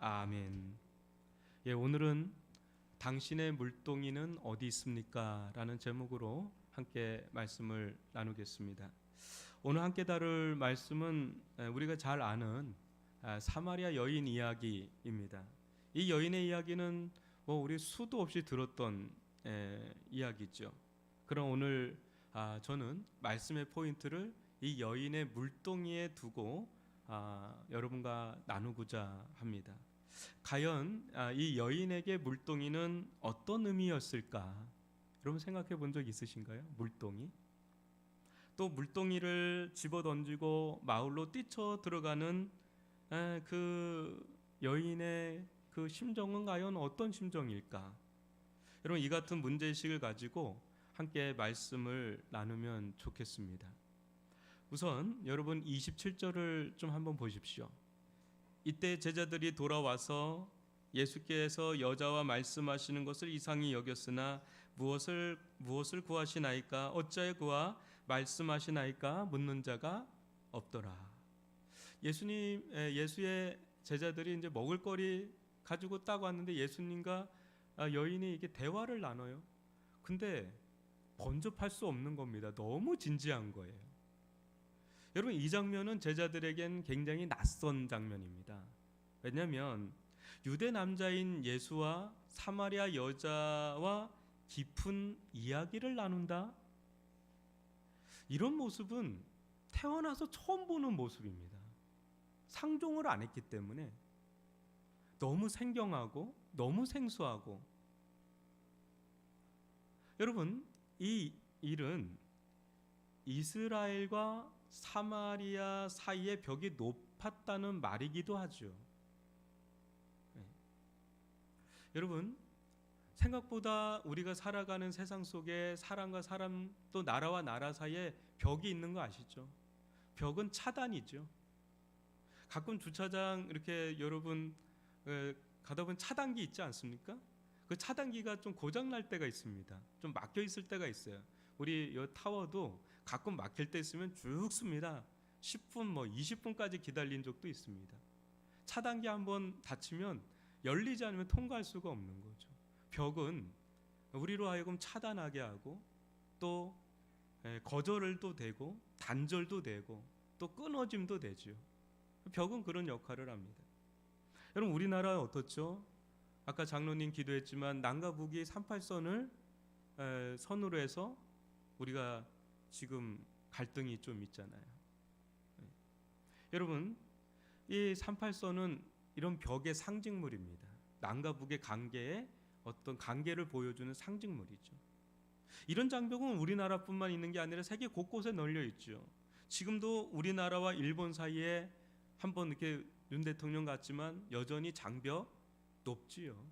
아멘. 예, 오늘은 당신의 물동이는 어디 있습니까? 라는 제목으로 함께 말씀을 나누겠습니다. 오늘 함께 다룰 말씀은 우리가 잘 아는 사마리아 여인 이야기입니다. 이 여인의 이야기는 우리 수도 없이 들었던 이야기죠. 그럼 오늘 저는 말씀의 포인트를 이 여인의 물동이에 두고 여러분과 나누고자 합니다. 과연 이 여인에게 물동이는 어떤 의미였을까? 여러분 생각해 본 적 있으신가요? 물동이? 또 물동이를 집어 던지고 마을로 뛰쳐 들어가는 그 여인의 그 심정은 과연 어떤 심정일까? 여러분 이 같은 문제의식을 가지고 함께 말씀을 나누면 좋겠습니다. 우선 여러분 27절을 좀 한번 보십시오. 이때 제자들이 돌아와서 예수께서 여자와 말씀하시는 것을 이상히 여겼으나 무엇을 구하시나이까? 어찌하여 그와 말씀하시나이까? 묻는 자가 없더라. 예수의 제자들이 이제 먹을거리 가지고 딱 왔는데 예수님과 여인이 이게 대화를 나눠요. 근데 번접할 수 없는 겁니다. 너무 진지한 거예요. 여러분 이 장면은 제자들에겐 굉장히 낯선 장면입니다. 왜냐하면 유대 남자인 예수와 사마리아 여자와 깊은 이야기를 나눈다. 이런 모습은 태어나서 처음 보는 모습입니다. 상종을 안 했기 때문에 너무 생경하고 너무 생소하고, 여러분 이 일은 이스라엘과 사마리아 사이의 벽이 높았다는 말이기도 하죠. 여러분 생각보다 우리가 살아가는 세상 속에 사람과 사람 또 나라와 나라 사이에 벽이 있는 거 아시죠? 벽은 차단이죠. 가끔 주차장 이렇게 여러분 가다 보면 차단기 있지 않습니까? 그 차단기가 좀 고장 날 때가 있습니다. 좀 막혀 있을 때가 있어요. 우리 이 타워도 가끔 막힐 때 있으면 쭉 씁니다. 10분 20분까지 기다린 적도 있습니다. 차단기 한번 닫히면 열리지 않으면 통과할 수가 없는 거죠. 벽은 우리로 하여금 차단하게 하고 또 거절도 되고 단절도 되고 또 끊어짐도 되죠. 벽은 그런 역할을 합니다. 여러분 우리나라 어떻죠? 아까 장로님 기도했지만 남과 북이 38선을 선으로 해서 우리가 지금 갈등이 좀 있잖아요. 여러분 이 38선은 이런 벽의 상징물입니다. 남과 북의 관계에 어떤 관계를 보여주는 상징물이죠. 이런 장벽은 우리나라뿐만 있는 게 아니라 세계 곳곳에 널려 있죠. 지금도 우리나라와 일본 사이에 한번 이렇게 윤 대통령 같지만 여전히 장벽 높지요.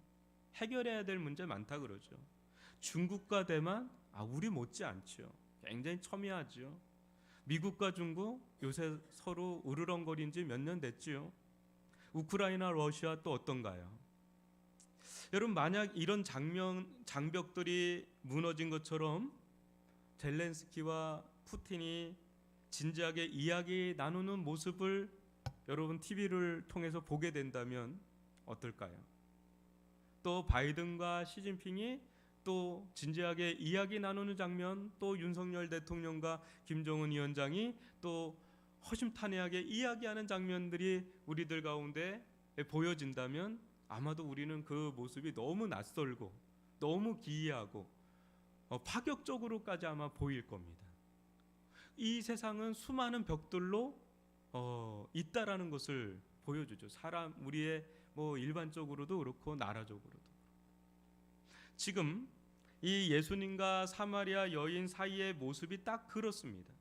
해결해야 될 문제 많다 그러죠. 중국과 대만 우리 못지 않죠. 굉장히 첨예하죠. 미국과 중국 요새 서로 으르렁거린 지 몇 년 됐지요. 우크라이나 러시아 또 어떤가요? 여러분 만약 이런 장벽들이 무너진 것처럼 젤렌스키와 푸틴이 진지하게 이야기 나누는 모습을 여러분 TV를 통해서 보게 된다면 어떨까요? 또 바이든과 시진핑이 또 진지하게 이야기 나누는 장면, 또 윤석열 대통령과 김정은 위원장이 또 허심탄회하게 이야기하는 장면들이 우리들 가운데 보여진다면 아마도 우리는 그 모습이 너무 낯설고 너무 기이하고 파격적으로까지 아마 보일 겁니다. 이 세상은 수많은 벽들로 있다라는 것을 보여주죠. 우리의 일반적으로도 그렇고 나라적으로도. 지금 이 예수님과 사마리아 여인 사이의 모습이 딱 그렇습니다.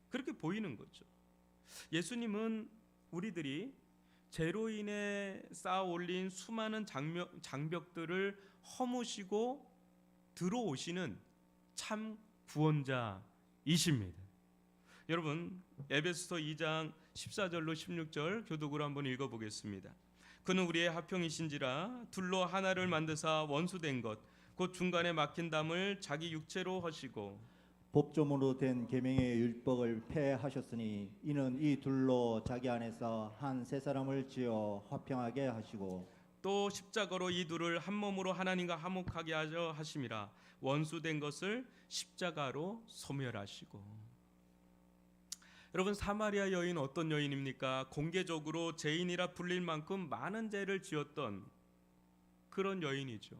그렇게 보이는 거죠. 예수님은 우리들이 죄로 인해 쌓아 올린 수많은 장벽들을 허무시고 들어오시는 참 구원자이십니다. 여러분 에베소서 2장 14절로 16절 교독으로 한번 읽어보겠습니다. 그는 우리의 화평이신지라 둘로 하나를 만드사 원수된 것 곧 중간에 막힌 담을 자기 육체로 하시고 법조문으로 된 계명의 율법을 폐하셨으니 이는 이 둘로 자기 안에서 한 세 사람을 지어 화평하게 하시고 또 십자가로 이 둘을 한 몸으로 하나님과 화목하게 하려 하심이라. 원수된 것을 십자가로 소멸하시고. 여러분, 사마리아 여인 어떤 여인입니까? 공개적으로 죄인이라 불릴 만큼 많은 죄를 지었던 그런 여인이죠.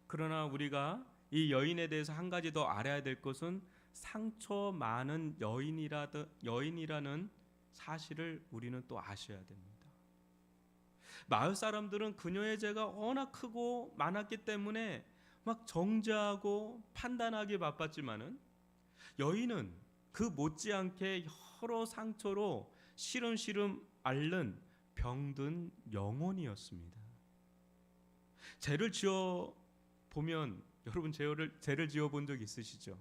그러나 우리가 이 여인에 대해서 한 가지 더 알아야 될 것은 상처 많은 여인이라는 사실을 우리는 또 아셔야 됩니다. 마을 사람들은 그녀의 죄가 워낙 크고 많았기 때문에 막 정죄하고 판단하기 바빴지만은 여인은 그 못지않게 여러 상처로 시름시름 앓는 병든 영혼이었습니다. 죄를 지어 보면 여러분 죄를 지어 본 적 있으시죠?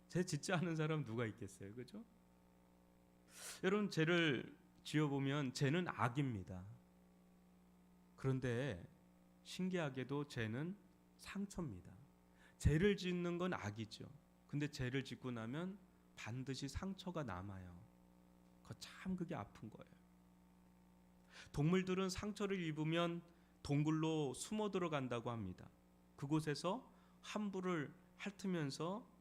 죄 짓지 않은 사람 누가 있겠어요, 그죠? 여러분, 죄를 지어 보면 죄는 악입니다. 그런데 신기하게도 죄는 상처입니다. 죄를 짓는 건 악이죠. 근데 죄를 짓고 나면 반드시 상처가 남아요. 그게 아픈 거예요. 동물들은 상처를 입으면 동굴로 숨어 들어간다고 합니다. 그곳에서 함부를 핥으면서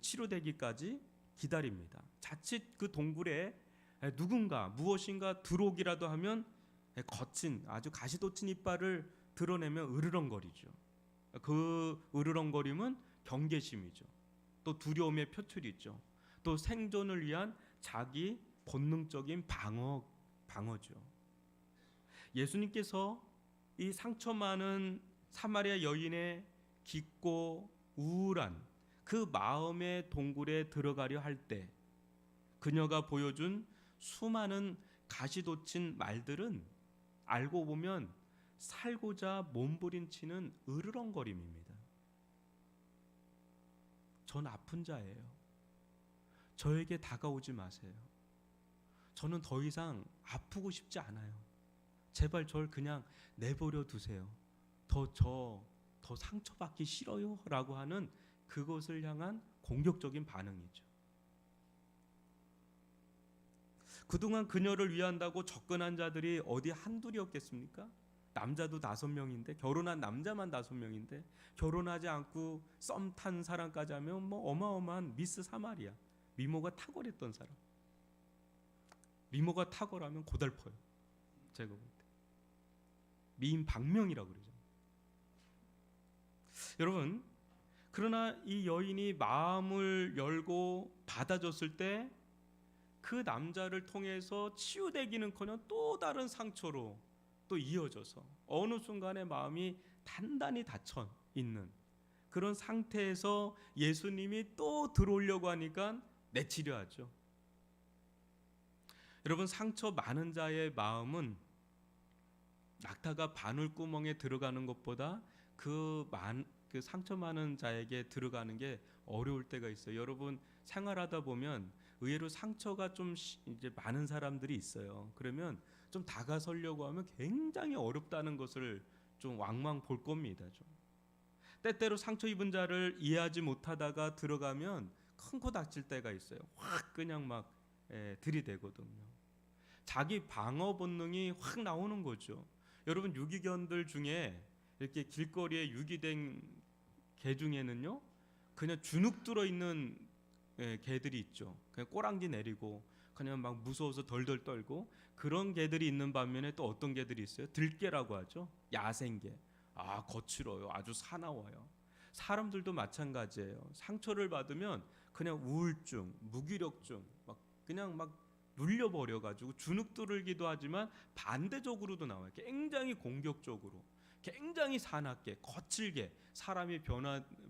치료되기까지 기다립니다. 자칫 그 동굴에 누군가 무엇인가 들어오기라도 하면 거친 아주 가시돋친 이빨을 드러내며 으르렁거리죠. 그 으르렁거림은 경계심이죠. 또 두려움의 표출이죠. 또 생존을 위한 자기 본능적인 방어죠. 예수님께서 이 상처 많은 사마리아 여인의 깊고 우울한 그 마음의 동굴에 들어가려 할 때 그녀가 보여준 수많은 가시돋친 말들은 알고 보면 살고자 몸부림치는 으르렁거림입니다. 전 아픈 자예요. 저에게 다가오지 마세요. 저는 더 이상 아프고 싶지 않아요. 제발 절 그냥 내버려 두세요. 더 상처받기 싫어요 라고 하는 그것을 향한 공격적인 반응이죠. 그동안 그녀를 위한다고 접근한 자들이 어디 한둘이었겠습니까? 남자도 5명인데, 결혼한 남자만 5명인데, 결혼하지 않고 썸 탄 사람까지 하면 뭐 어마어마한 미스 사마리아, 미모가 탁월했던 사람. 미모가 탁월하면 고달퍼요. 제가 볼 때 미인 박명이라고 그러죠. 여러분, 그러나 이 여인이 마음을 열고 받아줬을 때 그 남자를 통해서 치유되기는커녕 또 다른 상처로 또 이어져서 어느 순간에 마음이 단단히 닫혀 있는 그런 상태에서 예수님이 또 들어오려고 하니까 내치려하죠. 여러분, 상처 많은 자의 마음은 낙타가 바늘구멍에 들어가는 것보다 그 상처 많은 자에게 들어가는 게 어려울 때가 있어요. 여러분, 생활하다 보면 의외로 상처가 좀 이제 많은 사람들이 있어요. 그러면 좀 다가서려고 하면 굉장히 어렵다는 것을 좀 왕왕 볼 겁니다. 좀 때때로 상처 입은 자를 이해하지 못하다가 들어가면 큰 코 다칠 때가 있어요. 확 그냥 막 들이대거든요. 자기 방어 본능이 확 나오는 거죠. 여러분, 유기견들 중에 이렇게 길거리에 유기된 개 중에는요, 그냥 주눅 들어 있는 개들이 있죠. 그냥 꼬랑지 내리고 그냥 막 무서워서 덜덜 떨고 그런 개들이 있는 반면에 또 어떤 개들이 있어요? 들개라고 하죠. 야생개. 거칠어요. 아주 사나워요. 사람들도 마찬가지예요. 상처를 받으면 그냥 우울증, 무기력증, 그냥 눌려버려가지고 주눅 들기도 하지만 반대적으로도 나와요. 굉장히 공격적으로, 굉장히 사납게, 거칠게 사람이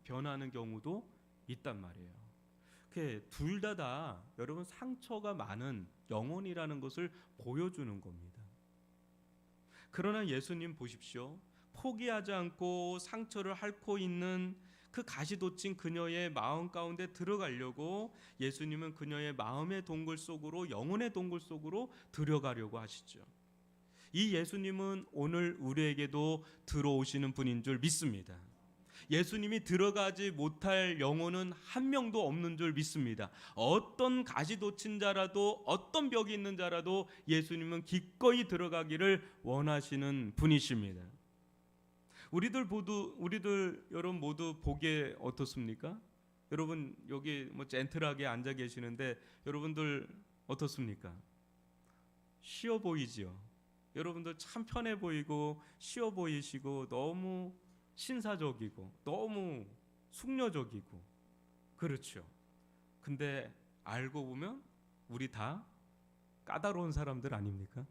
변하는 경우도 있단 말이에요. 둘 다 여러분 상처가 많은 영혼이라는 것을 보여주는 겁니다. 그러나 예수님 보십시오. 포기하지 않고 상처를 앓고 있는 그 가시돋친 그녀의 마음 가운데 들어가려고 예수님은 그녀의 마음의 동굴 속으로, 영혼의 동굴 속으로 들어가려고 하시죠. 이 예수님은 오늘 우리에게도 들어오시는 분인 줄 믿습니다. 예수님이 들어가지 못할 영혼은 한 명도 없는 줄 믿습니다. 어떤 가시돋친 자라도 어떤 벽이 있는 자라도 예수님은 기꺼이 들어가기를 원하시는 분이십니다. 우리들 여러분 모두 보기에 어떻습니까? 여러분 여기 뭐 젠틀하게 앉아 계시는데 여러분들 어떻습니까? 쉬워 보이지요. 여러분들 참 편해 보이고 쉬워 보이시고 너무 신사적이고 너무 숙녀적이고 그렇죠. 근데 알고 보면 우리 다 까다로운 사람들 아닙니까?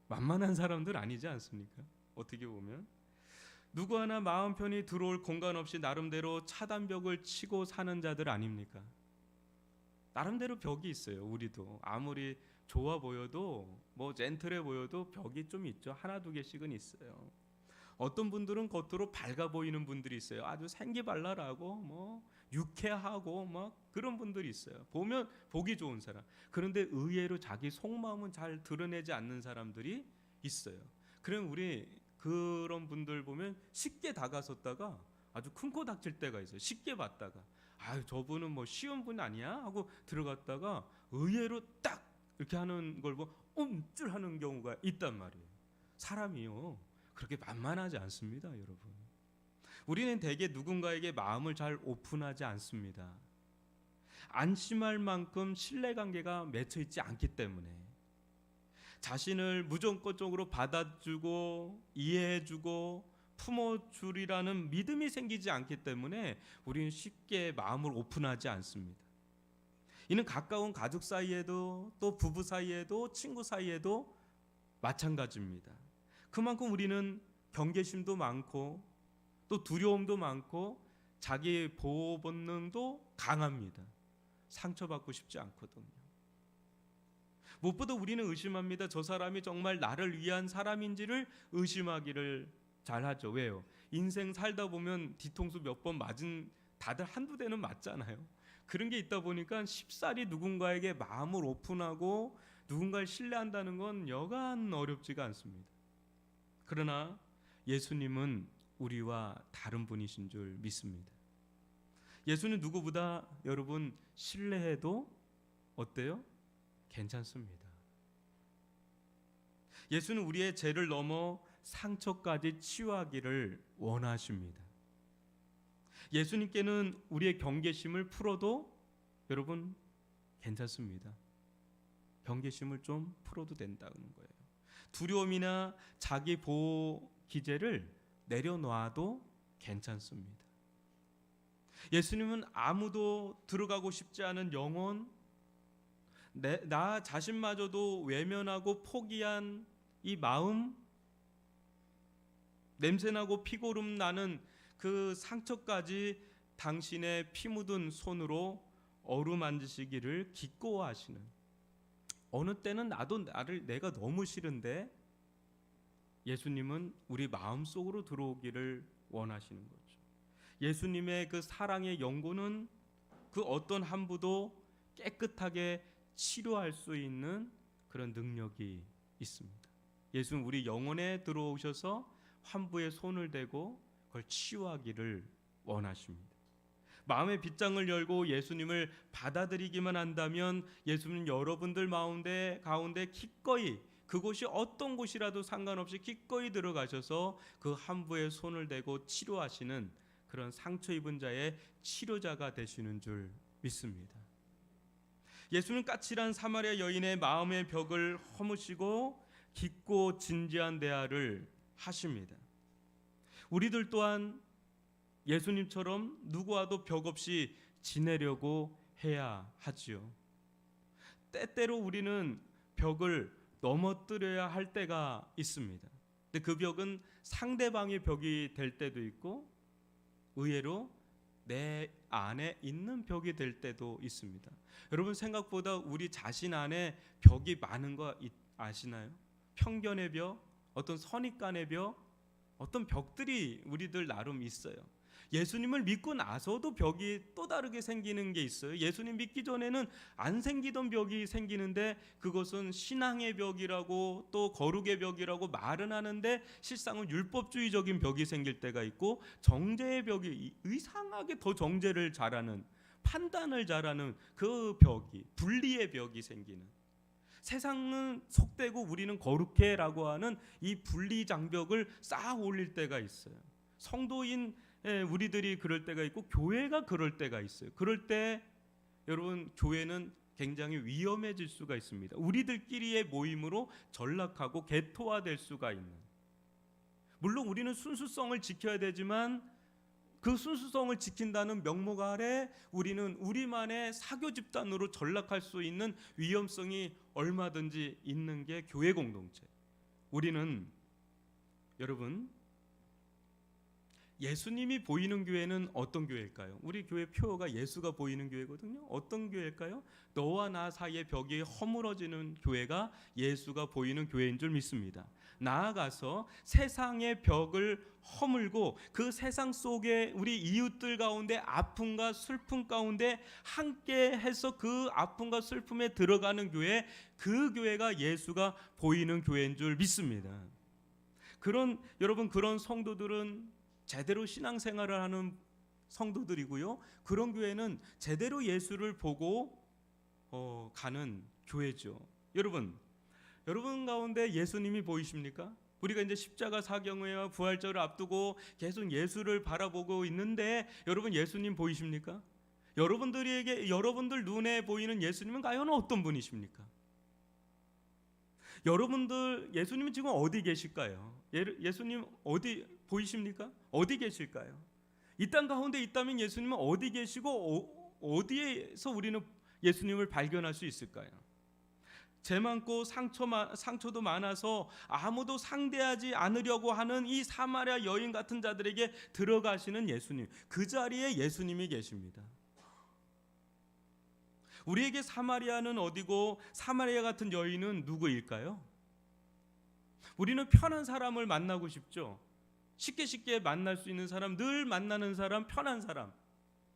만만한 사람들 아니지 않습니까? 어떻게 보면 누구 하나 마음 편히 들어올 공간 없이 나름대로 차단벽을 치고 사는 자들 아닙니까? 나름대로 벽이 있어요. 우리도 아무리 좋아 보여도 뭐 젠틀해 보여도 벽이 좀 있죠. 하나 두 개씩은 있어요. 어떤 분들은 겉으로 밝아 보이는 분들이 있어요. 아주 생기발랄하고 뭐 유쾌하고 막 그런 분들이 있어요. 보면 보기 좋은 사람. 그런데 의외로 자기 속마음은 잘 드러내지 않는 사람들이 있어요. 그럼 우리 그런 분들 보면 쉽게 다가섰다가 아주 큰 코 닥칠 때가 있어요. 쉽게 봤다가 아유 저분은 뭐 쉬운 분 아니야 하고 들어갔다가 의외로 딱 이렇게 하는 걸 보고 움찔하는 경우가 있단 말이에요. 사람이요 그렇게 만만하지 않습니다, 여러분. 우리는 대개 누군가에게 마음을 잘 오픈하지 않습니다. 안심할 만큼 신뢰관계가 맺혀 있지 않기 때문에 자신을 무조건적으로 받아주고 이해해주고 품어주리라는 믿음이 생기지 않기 때문에 우리는 쉽게 마음을 오픈하지 않습니다. 이는 가까운 가족 사이에도 또 부부 사이에도 친구 사이에도 마찬가지입니다. 그만큼 우리는 경계심도 많고 또 두려움도 많고 자기 보호 본능도 강합니다. 상처받고 싶지 않거든요. 무엇보다 우리는 의심합니다. 저 사람이 정말 나를 위한 사람인지를 의심하기를 잘하죠. 왜요? 인생 살다 보면 뒤통수 몇 번 맞은 다들 한두 대는 맞잖아요. 그런 게 있다 보니까 쉽사리 누군가에게 마음을 오픈하고 누군가를 신뢰한다는 건 여간 어렵지가 않습니다. 그러나 예수님은 우리와 다른 분이신 줄 믿습니다. 예수는 누구보다 여러분 신뢰해도 어때요? 괜찮습니다. 예수는 우리의 죄를 넘어 상처까지 치유하기를 원하십니다. 예수님께는 우리의 경계심을 풀어도 여러분 괜찮습니다. 경계심을 좀 풀어도 된다는 거예요. 두려움이나 자기 보호 기제를 내려놔도 괜찮습니다. 예수님은 아무도 들어가고 싶지 않은 영혼, 나 자신마저도 외면하고 포기한 이 마음, 냄새나고 피고름 나는 그 상처까지 당신의 피 묻은 손으로 어루만지시기를 기꺼워하시는, 어느 때는 내가 너무 싫은데 예수님은 우리 마음속으로 들어오기를 원하시는 거죠. 예수님의 그 사랑의 연고는 그 어떤 환부도 깨끗하게 치료할 수 있는 그런 능력이 있습니다. 예수는 우리 영혼에 들어오셔서 환부에 손을 대고 그걸 치유하기를 원하십니다. 마음의 빗장을 열고 예수님을 받아들이기만 한다면 예수님은 여러분들 가운데 기꺼이, 그곳이 어떤 곳이라도 상관없이 기꺼이 들어가셔서 그 환부에 손을 대고 치료하시는 그런 상처 입은 자의 치료자가 되시는 줄 믿습니다. 예수는 까칠한 사마리아 여인의 마음의 벽을 허무시고 깊고 진지한 대화를 하십니다. 우리들 또한 예수님처럼 누구와도 벽 없이 지내려고 해야 하지요. 때때로 우리는 벽을 넘어뜨려야 할 때가 있습니다. 근데 그 벽은 상대방의 벽이 될 때도 있고 의외로 내 안에 있는 벽이 될 때도 있습니다. 여러분 생각보다 우리 자신 안에 벽이 많은 거 아시나요? 편견의 벽, 어떤 선입관의 벽, 어떤 벽들이 우리들 나름 있어요. 예수님을 믿고 나서도 벽이 또 다르게 생기는 게 있어요. 예수님 믿기 전에는 안 생기던 벽이 생기는데 그것은 신앙의 벽이라고 또 거룩의 벽이라고 말은 하는데 실상은 율법주의적인 벽이 생길 때가 있고, 정죄의 벽이 이상하게 더 정죄를 잘하는, 판단을 잘하는 그 벽이, 분리의 벽이 생기는, 세상은 속되고 우리는 거룩해라고 하는 이 분리 장벽을 쌓아 올릴 때가 있어요. 성도인 우리들이 그럴 때가 있고 교회가 그럴 때가 있어요. 그럴 때 여러분, 교회는 굉장히 위험해질 수가 있습니다. 우리들끼리의 모임으로 전락하고 개토화될 수가 있는. 물론 우리는 순수성을 지켜야 되지만 그 순수성을 지킨다는 명목 아래 우리는 우리만의 사교 집단으로 전락할 수 있는 위험성이 얼마든지 있는 게 교회 공동체. 우리는 여러분, 예수님이 보이는 교회는 어떤 교회일까요? 우리 교회 표어가 예수가 보이는 교회거든요. 어떤 교회일까요? 너와 나 사이의 벽이 허물어지는 교회가 예수가 보이는 교회인 줄 믿습니다. 나아가서 세상의 벽을 허물고 그 세상 속에 우리 이웃들 가운데 아픔과 슬픔 가운데 함께 해서 그 아픔과 슬픔에 들어가는 교회, 그 교회가 예수가 보이는 교회인 줄 믿습니다. 여러분, 그런 성도들은 제대로 신앙생활을 하는 성도들이고요. 그런 교회는 제대로 예수를 보고 가는 교회죠. 여러분 가운데 예수님이 보이십니까? 우리가 이제 십자가 사경회와 부활절을 앞두고 계속 예수를 바라보고 있는데 여러분, 예수님 보이십니까? 여러분들 눈에 보이는 예수님은 과연 어떤 분이십니까? 여러분들, 예수님은 지금 어디 계실까요? 예수님 어디 보이십니까? 어디 계실까요? 이 땅 가운데 있다면 예수님은 어디 계시고 어디에서 우리는 예수님을 발견할 수 있을까요? 죄 많고 상처도 많아서 아무도 상대하지 않으려고 하는 이 사마리아 여인 같은 자들에게 들어가시는 예수님, 그 자리에 예수님이 계십니다. 우리에게 사마리아는 어디고 사마리아 같은 여인은 누구일까요? 우리는 편한 사람을 만나고 싶죠. 쉽게 만날 수 있는 사람, 늘 만나는 사람, 편한 사람.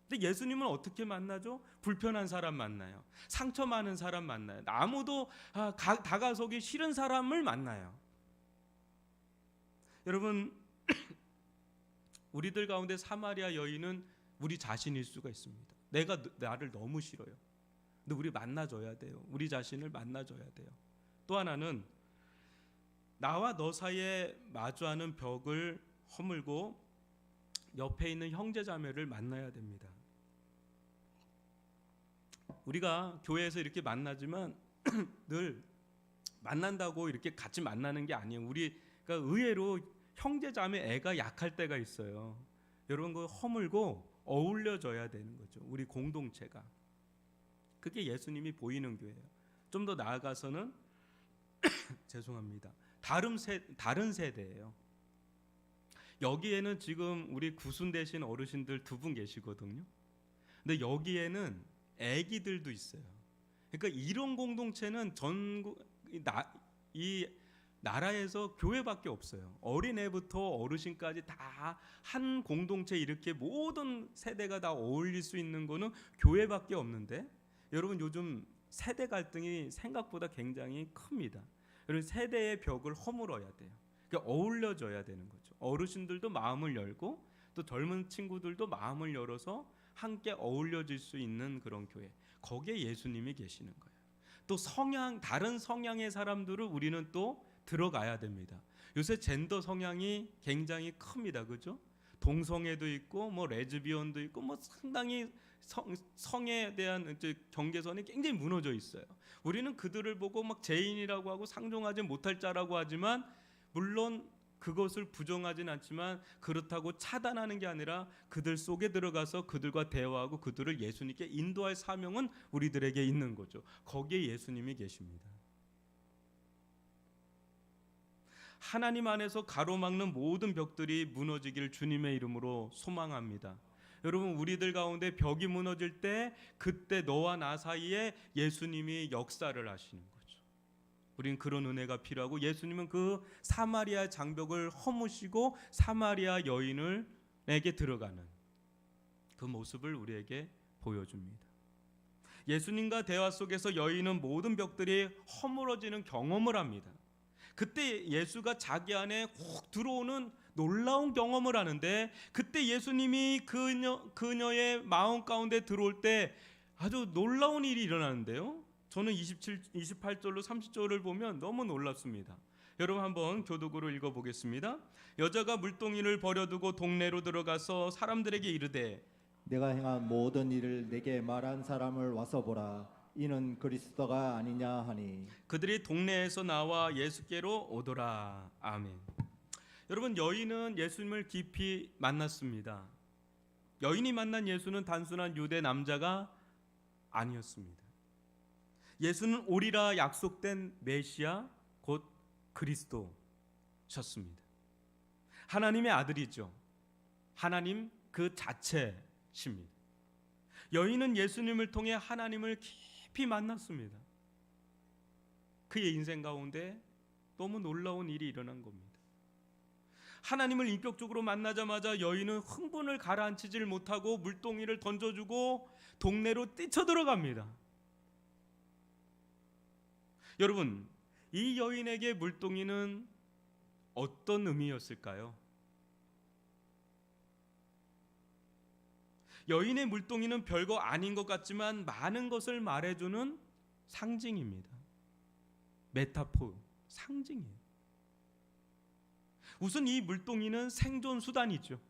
근데 예수님은 어떻게 만나죠? 불편한 사람 만나요. 상처 많은 사람 만나요. 아무도 다가서기 싫은 사람을 만나요. 여러분, 우리들 가운데 사마리아 여인은 우리 자신일 수가 있습니다. 내가 나를 너무 싫어요. 근데 우리 만나줘야 돼요. 우리 자신을 만나줘야 돼요. 또 하나는 나와 너 사이에 마주하는 벽을 허물고 옆에 있는 형제 자매를 만나야 됩니다. 우리가 교회에서 이렇게 만나지만 늘 만난다고 이렇게 같이 만나는 게 아니에요. 우리가 의외로 형제 자매 애가 약할 때가 있어요. 여러분, 그 허물고 어울려져야 되는 거죠. 우리 공동체가. 그게 예수님이 보이는 교회예요. 좀 더 나아가서는 죄송합니다. 다른 세대예요. 여기에는 지금 우리 구순 되신 어르신들 2분 계시거든요. 근데 여기에는 아기들도 있어요. 그러니까 이런 공동체는 이 나라에서 교회밖에 없어요. 어린애부터 어르신까지 다 한 공동체, 이렇게 모든 세대가 다 어울릴 수 있는 거는 교회밖에 없는데, 여러분, 요즘 세대 갈등이 생각보다 굉장히 큽니다. 여러분, 세대의 벽을 허물어야 돼요. 그러니까 어울려져야 되는 거죠. 어르신들도 마음을 열고 또 젊은 친구들도 마음을 열어서 함께 어울려질 수 있는 그런 교회, 거기에 예수님이 계시는 거예요. 또 다른 성향의 사람들을 우리는 또 들어가야 됩니다. 요새 젠더 성향이 굉장히 큽니다. 그죠? 동성애도 있고 뭐 레즈비언도 있고 뭐 상당히 성에 대한 경계선이 굉장히 무너져 있어요. 우리는 그들을 보고 막 죄인이라고 하고 상종하지 못할 자라고 하지만, 물론 그것을 부정하진 않지만 그렇다고 차단하는 게 아니라 그들 속에 들어가서 그들과 대화하고 그들을 예수님께 인도할 사명은 우리들에게 있는 거죠. 거기에 예수님이 계십니다. 하나님 안에서 가로막는 모든 벽들이 무너지기를 주님의 이름으로 소망합니다. 여러분, 우리들 가운데 벽이 무너질 때 그때 너와 나 사이에 예수님이 역사를 하시는 거죠. 우리는 그런 은혜가 필요하고, 예수님은 그 사마리아 장벽을 허무시고 사마리아 여인에게 들어가는, 그 모습을 우리에게 보여줍니다. 예수님과 대화 속에서 여인은 모든 벽들이 허물어지는 경험을 합니다. 그때 예수가 자기 안에 훅 들어오는 놀라운 경험을 하는데, 그때 예수님이 그녀의 마음 가운데 들어올 때 아주 놀라운 일이 일어나는데요. 저는 28절로 30절을 보면 너무 놀랍습니다. 여러분 한번 교독으로 읽어보겠습니다. 여자가 물동이를 버려두고 동네로 들어가서 사람들에게 이르되 내가 행한 모든 일을 내게 말한 사람을 와서 보라. 이는 그리스도가 아니냐 하니 그들이 동네에서 나와 예수께로 오더라. 아멘. 여러분, 여인은 예수님을 깊이 만났습니다. 여인이 만난 예수는 단순한 유대 남자가 아니었습니다. 예수는 오리라 약속된 메시아 곧 그리스도셨습니다. 하나님의 아들이죠. 하나님 그 자체십니다. 여인은 예수님을 통해 하나님을 깊이 만났습니다. 그의 인생 가운데 너무 놀라운 일이 일어난 겁니다. 하나님을 인격적으로 만나자마자 여인은 흥분을 가라앉히질 못하고 물동이를 던져주고 동네로 뛰쳐들어갑니다. 여러분, 이 여인에게 물동이는 어떤 의미였을까요? 여인의 물동이는 별거 아닌 것 같지만 많은 것을 말해주는 상징입니다. 메타포, 상징이에요. 우선 이 물동이는 생존 수단이죠.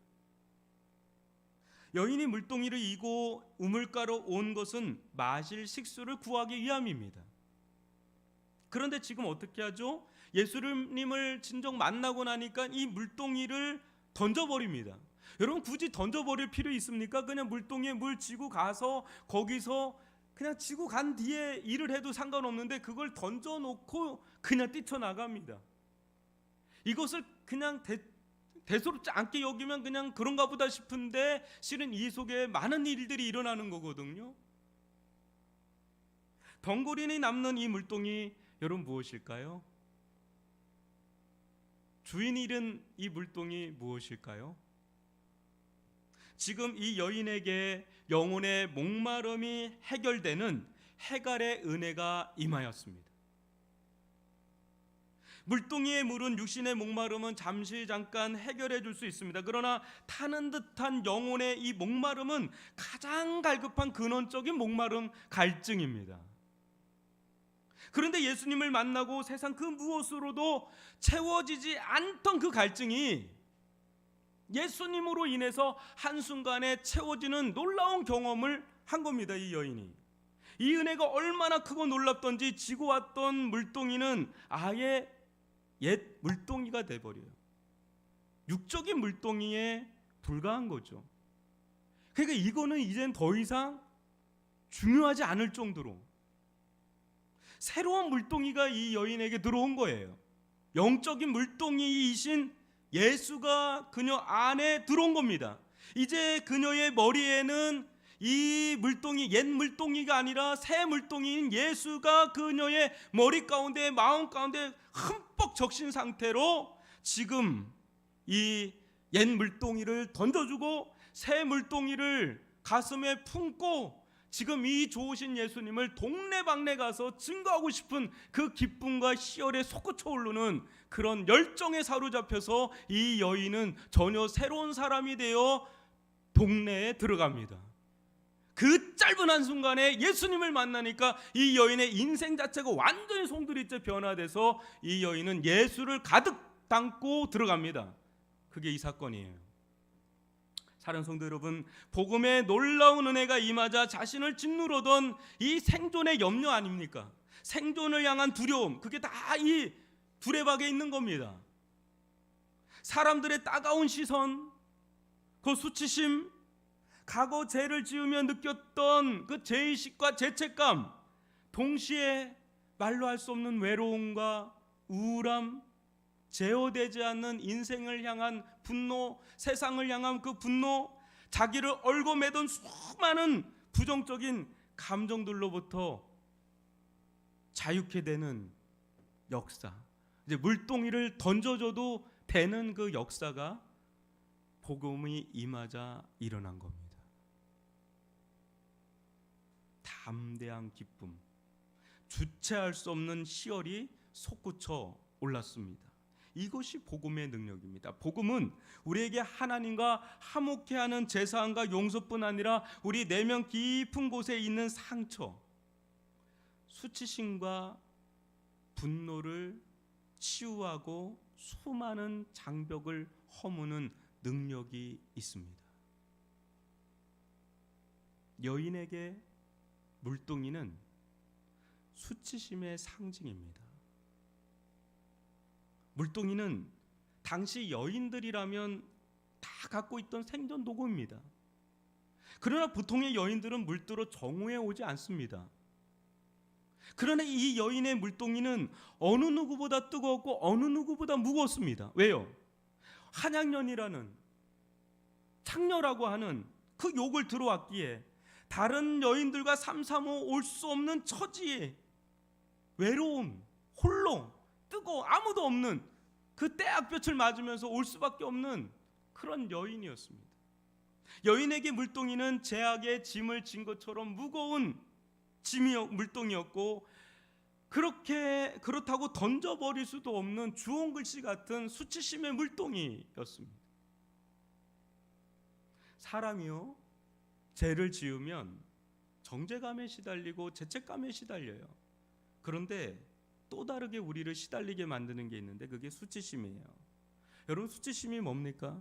여인이 물동이를 이고 우물가로 온 것은 마실 식수를 구하기 위함입니다. 그런데 지금 어떻게 하죠? 예수님을 진정 만나고 나니까 이 물동이를 던져버립니다. 여러분, 굳이 던져버릴 필요 있습니까? 그냥 물동이에 물 지고 가서 거기서 그냥 지고 간 뒤에 일을 해도 상관없는데 그걸 던져놓고 그냥 뛰쳐나갑니다. 이것을 그냥 대수롭지 않게 여기면 그냥 그런가 보다 싶은데 실은 이 속에 많은 일들이 일어나는 거거든요. 덩그러니 남는 이 물동이 여러분 무엇일까요? 주인 잃은 이 물동이 무엇일까요? 지금 이 여인에게 영혼의 목마름이 해결되는 해갈의 은혜가 임하였습니다. 물동이의 물은 육신의 목마름은 잠깐 해결해 줄 수 있습니다. 그러나 타는 듯한 영혼의 이 목마름은 가장 갈급한 근원적인 목마름, 갈증입니다. 그런데 예수님을 만나고 세상 그 무엇으로도 채워지지 않던 그 갈증이 예수님으로 인해서 한순간에 채워지는 놀라운 경험을 한 겁니다. 이 여인이. 이 은혜가 얼마나 크고 놀랍던지 지고 왔던 물동이는 아예 옛 물동이가 돼버려요. 육적인 물동이에 불과한 거죠. 그러니까 이거는 이젠 더 이상 중요하지 않을 정도로 새로운 물동이가 이 여인에게 들어온 거예요. 영적인 물동이이신 예수가 그녀 안에 들어온 겁니다. 이제 그녀의 머리에는 이 물동이 옛 물동이가 아니라 새 물동이인 예수가 그녀의 머리 가운데 마음 가운데 흠뻑 적신 상태로 지금 이 옛 물동이를 던져주고 새 물동이를 가슴에 품고 지금 이 좋으신 예수님을 동네방네 가서 증거하고 싶은 그 기쁨과 희열에 솟구쳐 오르는 그런 열정에 사로잡혀서 이 여인은 전혀 새로운 사람이 되어 동네에 들어갑니다. 그 짧은 한순간에 예수님을 만나니까 이 여인의 인생 자체가 완전히 송두리째 변화돼서 이 여인은 예수를 가득 담고 들어갑니다. 그게 이 사건이에요. 사랑하는 성도 여러분, 복음의 놀라운 은혜가 임하자 자신을 짓누르던 이 생존의 염려 아닙니까? 생존을 향한 두려움, 그게 다 이 두레박에 있는 겁니다. 사람들의 따가운 시선, 그 수치심, 과거 죄를 지으며 느꼈던 그 죄의식과 죄책감, 동시에 말로 할 수 없는 외로움과 우울함, 제어되지 않는 인생을 향한 분노, 세상을 향한 그 분노, 자기를 얽어매던 수많은 부정적인 감정들로부터 자유케 되는 역사, 이제 물동이를 던져줘도 되는 그 역사가 복음이 임하자 일어난 겁니다. 담대한 기쁨, 주체할 수 없는 희열이 솟구쳐 올랐습니다. 이것이 복음의 능력입니다. 복음은 우리에게 하나님과 화목해하는 제사함과 용서뿐 아니라 우리 내면 깊은 곳에 있는 상처, 수치심과 분노를 치유하고 수많은 장벽을 허무는 능력이 있습니다. 여인에게 물동이는 수치심의 상징입니다. 물동이는 당시 여인들이라면 다 갖고 있던 생존 도구입니다. 그러나 보통의 여인들은 물들어 정오에 오지 않습니다. 그러나 이 여인의 물동이는 어느 누구보다 뜨거웠고 어느 누구보다 무거웠습니다. 왜요? 한양년이라는 창녀라고 하는 그 욕을 들어왔기에 다른 여인들과 삼삼오오 올 수 없는 처지에 외로움, 홀로, 뜨거워 아무도 없는 그 때약볕을 맞으면서 올 수밖에 없는 그런 여인이었습니다. 여인에게 물동이는 제약의 짐을 진 것처럼 무거운 물동이었고 그렇다고 던져버릴 수도 없는 주홍글씨 같은 수치심의 물동이였습니다. 사람이요 죄를 지으면 정죄감에 시달리고 죄책감에 시달려요. 그런데 또 다르게 우리를 시달리게 만드는 게 있는데 그게 수치심이에요. 여러분 수치심이 뭡니까?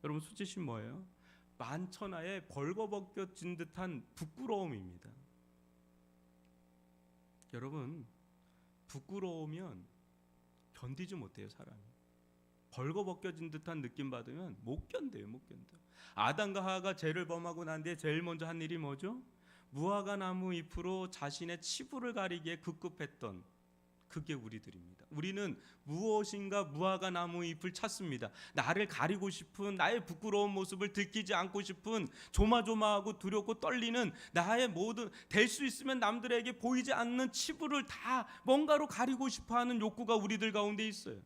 여러분 수치심 뭐예요? 만천하에 벌거벗겨진 듯한 부끄러움입니다. 여러분 부끄러우면 견디지 못해요. 사람이 벌거벗겨진 듯한 느낌 받으면 못 견뎌요. 못 견뎌. 아담과 하와가 죄를 범하고 난 뒤에 제일 먼저 한 일이 뭐죠? 무화과 나무 잎으로 자신의 치부를 가리기에 급급했던 그게 우리들입니다. 우리는 무엇인가 무화과 나무 잎을 찾습니다. 나를 가리고 싶은 나의 부끄러운 모습을 들키지 않고 싶은 조마조마하고 두렵고 떨리는 나의 모든 될 수 있으면 남들에게 보이지 않는 치부를 다 뭔가로 가리고 싶어하는 욕구가 우리들 가운데 있어요.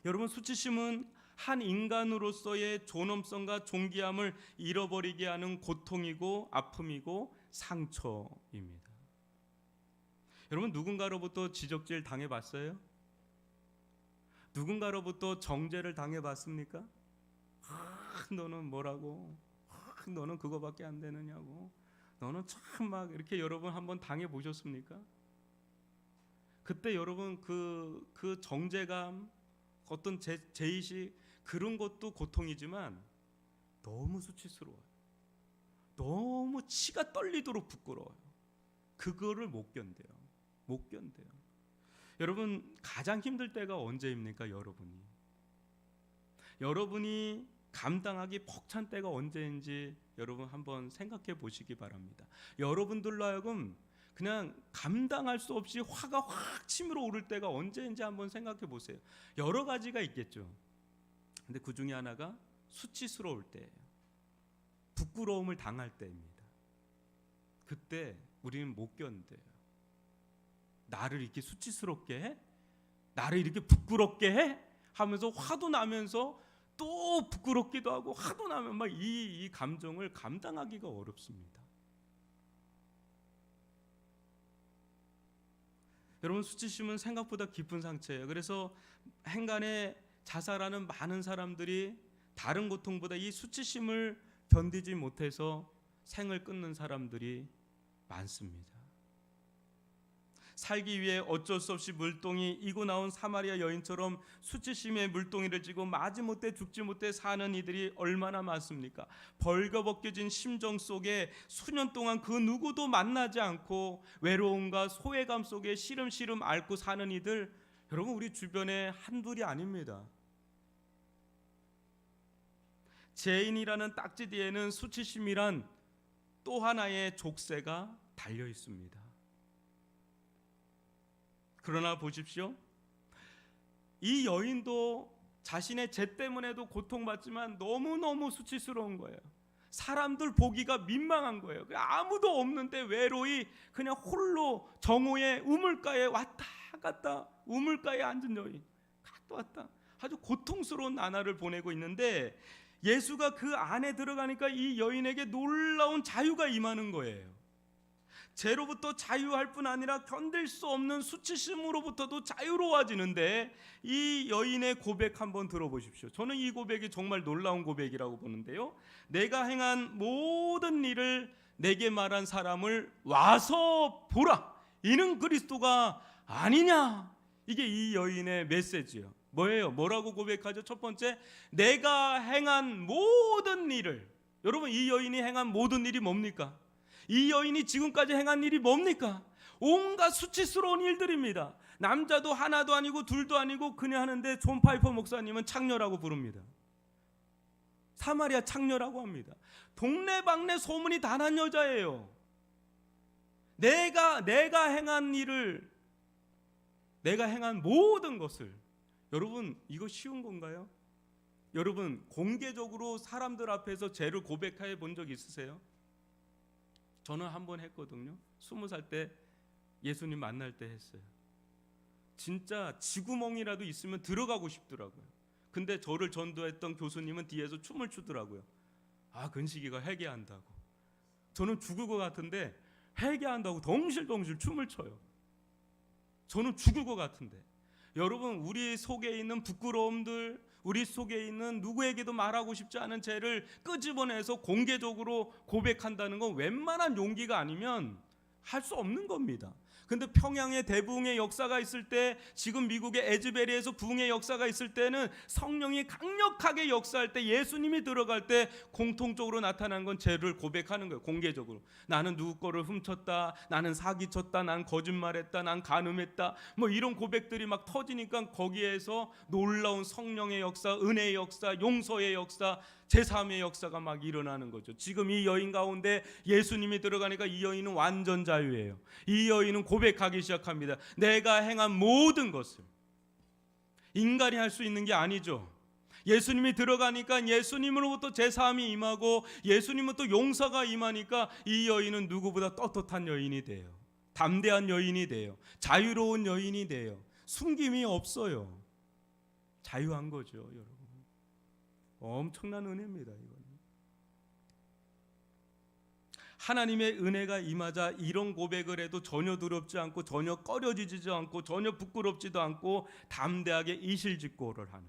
여러분 수치심은 한 인간으로서의 존엄성과 존귀함을 잃어버리게 하는 고통이고 아픔이고 상처입니다. 여러분 누군가로부터 지적질 당해봤어요? 누군가로부터 정죄를 당해봤습니까? 너는 뭐라고? 너는 그거밖에 안 되느냐고? 너는 참 막 이렇게 여러분 한번 당해보셨습니까? 그때 여러분 그 정죄감 어떤 죄의식 그런 것도 고통이지만 너무 수치스러워요. 너무 치가 떨리도록 부끄러워요. 그거를 못 견뎌요. 못 견뎌요. 여러분 가장 힘들 때가 언제입니까? 여러분이 감당하기 벅찬 때가 언제인지 여러분 한번 생각해 보시기 바랍니다. 여러분들로 하여금 그냥 감당할 수 없이 화가 확 치밀어 오를 때가 언제인지 한번 생각해 보세요. 여러 가지가 있겠죠. 근데 그 중에 하나가 수치스러울 때예요. 부끄러움을 당할 때입니다. 그때 우리는 못 견뎌요. 나를 이렇게 수치스럽게 해? 나를 이렇게 부끄럽게 해? 하면서 화도 나면서 또 부끄럽기도 하고 화도 나면 막 이 감정을 감당하기가 어렵습니다. 여러분 수치심은 생각보다 깊은 상처예요. 그래서 행간에 자살하는 많은 사람들이 다른 고통보다 이 수치심을 견디지 못해서 생을 끊는 사람들이 많습니다. 살기 위해 어쩔 수 없이 물동이 이고 나온 사마리아 여인처럼 수치심의 물동이를 쥐고 마지못해 죽지 못해 사는 이들이 얼마나 많습니까? 벌거벗겨진 심정 속에 수년 동안 그 누구도 만나지 않고 외로움과 소외감 속에 시름시름 앓고 사는 이들 여러분 우리 주변에 한둘이 아닙니다. 죄인이라는 딱지 뒤에는 수치심이란 또 하나의 족쇄가 달려 있습니다. 그러나 보십시오. 이 여인도 자신의 죄 때문에도 고통받지만 너무너무 수치스러운 거예요. 사람들 보기가 민망한 거예요. 아무도 없는데 외로이 그냥 홀로 정오의 우물가에 왔다 갔다 우물가에 앉은 여인 갔다 왔다 아주 고통스러운 나날을 보내고 있는데 예수가 그 안에 들어가니까 이 여인에게 놀라운 자유가 임하는 거예요. 죄로부터 자유할 뿐 아니라 견딜 수 없는 수치심으로부터도 자유로워지는데, 이 여인의 고백 한번 들어보십시오. 저는 이 고백이 정말 놀라운 고백이라고 보는데요. 내가 행한 모든 일을 내게 말한 사람을 와서 보라, 이는 그리스도가 아니냐. 이게 이 여인의 메시지예요. 뭐예요? 뭐라고 고백하죠? 첫 번째, 내가 행한 모든 일을. 여러분, 이 여인이 행한 모든 일이 뭡니까? 이 여인이 지금까지 행한 일이 뭡니까? 온갖 수치스러운 일들입니다. 남자도 하나도 아니고 둘도 아니고 그냥 하는데 존 파이퍼 목사님은 창녀라고 부릅니다. 사마리아 창녀라고 합니다. 동네방네 소문이 다 난 여자예요. 내가 행한 일을, 내가 행한 모든 것을. 여러분, 이거 쉬운 건가요? 여러분, 공개적으로 사람들 앞에서 죄를 고백해 본 적 있으세요? 저는 한 번 했거든요. 20살 때 예수님 만날 때 했어요. 진짜 쥐구멍이라도 있으면 들어가고 싶더라고요. 근데 저를 전도했던 교수님은 뒤에서 춤을 추더라고요. 아, 근식이가 회개한다고. 저는 죽을 것 같은데 회개한다고 덩실덩실 춤을 춰요. 저는 죽을 것 같은데. 여러분, 우리 속에 있는 부끄러움들, 우리 속에 있는 누구에게도 말하고 싶지 않은 죄를 끄집어내서 공개적으로 고백한다는 건 웬만한 용기가 아니면 할 수 없는 겁니다. 근데 평양에 대부흥의 역사가 있을 때, 지금 미국의 에즈베리에서 부흥의 역사가 있을 때는 성령이 강력하게 역사할 때, 예수님이 들어갈 때 공통적으로 나타난 건 죄를 고백하는 거예요. 공개적으로. 나는 누구 거를 훔쳤다, 나는 사기쳤다, 난 거짓말했다, 난 간음했다, 뭐 이런 고백들이 막 터지니까 거기에서 놀라운 성령의 역사, 은혜의 역사, 용서의 역사, 제3의 역사가 막 일어나는 거죠. 지금 이 여인 가운데 예수님이 들어가니까 이 여인은 완전 자유예요. 이 여인은 고백하기 시작합니다. 내가 행한 모든 것을. 인간이 할 수 있는 게 아니죠. 예수님이 들어가니까 예수님으로부터 제3이 임하고 예수님으로부터 용서가 임하니까 이 여인은 누구보다 떳떳한 여인이 돼요. 담대한 여인이 돼요. 자유로운 여인이 돼요. 숨김이 없어요. 자유한 거죠, 여러분. 엄청난 은혜입니다. 이거는. 하나님의 은혜가 임하자 이런 고백을 해도 전혀 두렵지 않고, 전혀 꺼려지지도 않고, 전혀 부끄럽지도 않고 담대하게 이실직고를 하는,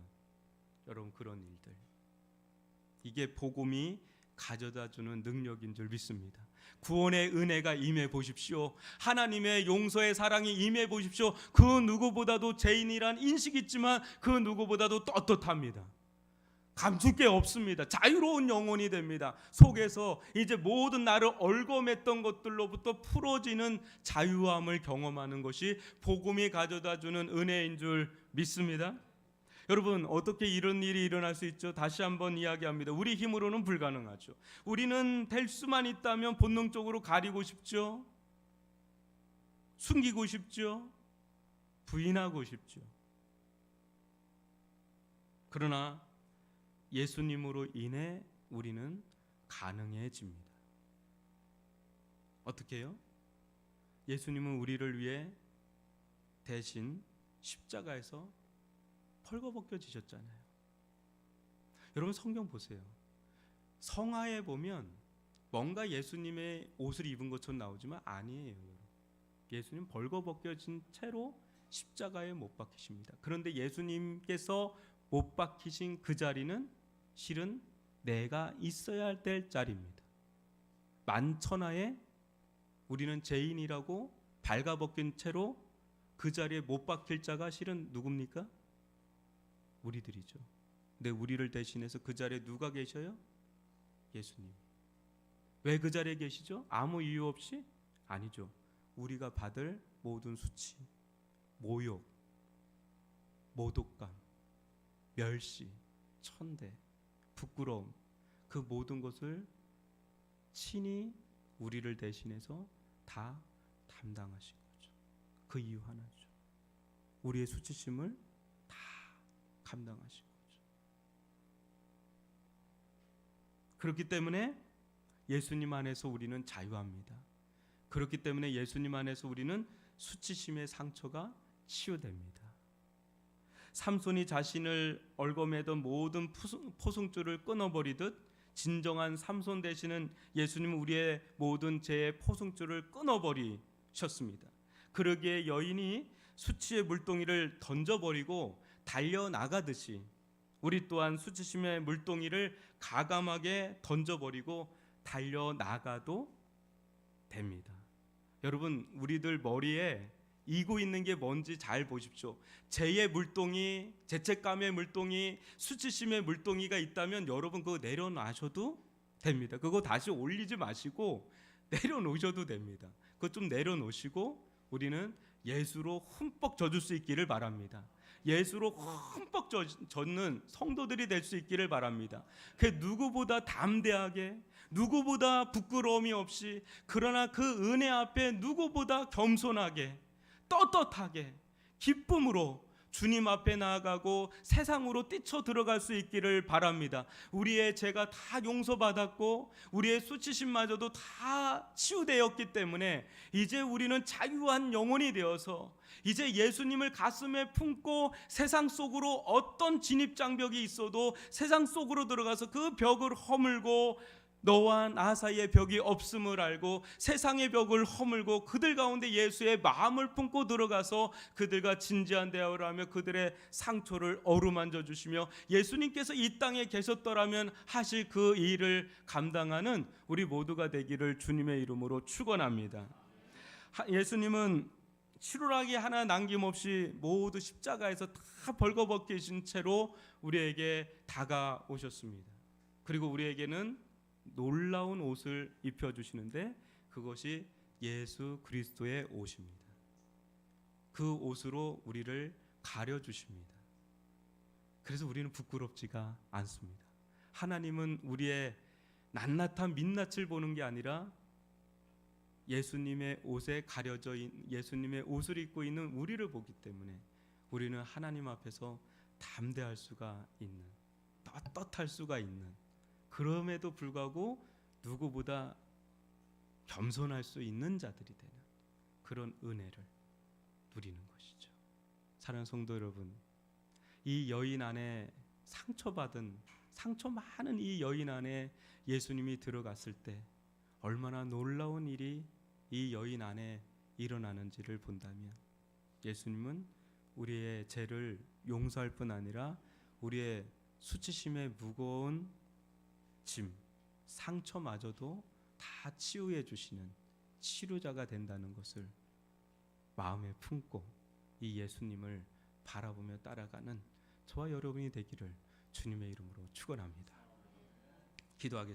여러분, 그런 일들. 이게 복음이 가져다주는 능력인 줄 믿습니다. 구원의 은혜가 임해 보십시오. 하나님의 용서의 사랑이 임해 보십시오. 그 누구보다도 죄인이란 인식이 있지만 그 누구보다도 떳떳합니다. 감출 게 없습니다. 자유로운 영혼이 됩니다. 속에서 이제 모든 나를 얽어맸던 것들로부터 풀어지는 자유함을 경험하는 것이 복음이 가져다주는 은혜인 줄 믿습니다. 여러분, 어떻게 이런 일이 일어날 수 있죠? 다시 한번 이야기합니다. 우리 힘으로는 불가능하죠. 우리는 될 수만 있다면 본능적으로 가리고 싶죠. 숨기고 싶죠. 부인하고 싶죠. 그러나 예수님으로 인해 우리는 가능해집니다. 어떻게 해요? 예수님은 우리를 위해 대신 십자가에서 헐거벗겨지셨잖아요. 여러분, 성경 보세요. 성화에 보면 뭔가 예수님의 옷을 입은 것처럼 나오지만 아니에요. 예수님 벌거벗겨진 채로 십자가에 못 박히십니다. 그런데 예수님께서 못 박히신 그 자리는 실은 내가 있어야 할 때 자리입니다. 만천하에 우리는 죄인이라고 발가벗긴 채로 그 자리에 못 박힐 자가 실은 누굽니까? 우리들이죠. 근데 우리를 대신해서 그 자리에 누가 계셔요? 예수님. 왜 그 자리에 계시죠? 아무 이유 없이? 아니죠. 우리가 받을 모든 수치, 모욕, 모독감, 멸시, 천대, 부끄러움, 그 모든 것을 친히 우리를 대신해서 다 담당하신 거죠. 그 이유 하나죠. 우리의 수치심을 다 감당하신 거죠. 그렇기 때문에 예수님 안에서 우리는 자유합니다. 그렇기 때문에 예수님 안에서 우리는 수치심의 상처가 치유됩니다. 삼손이 자신을 얽어매던 모든 포승줄을 끊어버리듯 진정한 삼손 되시는 예수님은 우리의 모든 죄의 포승줄을 끊어버리셨습니다. 그러기에 여인이 수치의 물동이를 던져버리고 달려나가듯이 우리 또한 수치심의 물동이를 가감하게 던져버리고 달려나가도 됩니다. 여러분, 우리들 머리에 이고 있는 게 뭔지 잘 보십시오. 죄의 물동이, 죄책감의 물동이, 수치심의 물동이가 있다면 여러분 그거 내려놔셔도 됩니다. 그거 다시 올리지 마시고 내려놓으셔도 됩니다. 그거 좀 내려놓으시고 우리는 예수로 흠뻑 젖을 수 있기를 바랍니다. 예수로 흠뻑 젖는 성도들이 될 수 있기를 바랍니다. 그 누구보다 담대하게, 누구보다 부끄러움이 없이, 그러나 그 은혜 앞에 누구보다 겸손하게, 떳떳하게, 기쁨으로 주님 앞에 나아가고 세상으로 뛰쳐 들어갈 수 있기를 바랍니다. 우리의 죄가 다 용서받았고 우리의 수치심마저도 다 치유되었기 때문에 이제 우리는 자유한 영혼이 되어서 이제 예수님을 가슴에 품고 세상 속으로 어떤 진입장벽이 있어도 세상 속으로 들어가서 그 벽을 허물고 너와 나 사이의 벽이 없음을 알고 세상의 벽을 허물고 그들 가운데 예수의 마음을 품고 들어가서 그들과 진지한 대화를 하며 그들의 상처를 어루만져 주시며 예수님께서 이 땅에 계셨더라면 하실 그 일을 감당하는 우리 모두가 되기를 주님의 이름으로 축원합니다. 예수님은 치루라기 하나 남김없이 모두 십자가에서 다 벌거벗기신 채로 우리에게 다가오셨습니다. 그리고 우리에게는 놀라운 옷을 입혀주시는데 그것이 예수 그리스도의 옷입니다. 그 옷으로 우리를 가려주십니다. 그래서 우리는 부끄럽지가 않습니다. 하나님은 우리의 낱낱한 민낯을 보는 게 아니라 예수님의 옷에 가려져 있는, 예수님의 옷을 입고 있는 우리를 보기 때문에 우리는 하나님 앞에서 담대할 수가 있는, 떳떳할 수가 있는, 그럼에도 불구하고 누구보다 겸손할 수 있는 자들이 되는 그런 은혜를 누리는 것이죠. 사랑하는 성도 여러분, 이 여인 안에 상처받은, 상처 많은 이 여인 안에 예수님이 들어갔을 때 얼마나 놀라운 일이 이 여인 안에 일어나는지를 본다면 예수님은 우리의 죄를 용서할 뿐 아니라 우리의 수치심의 무거운 짐, 상처마저도 다 치유해 주시는 치료자가 된다는 것을 마음에 품고 이 예수님을 바라보며 따라가는 저와 여러분이 되기를 주님의 이름으로 축원합니다. 기도하겠습니다.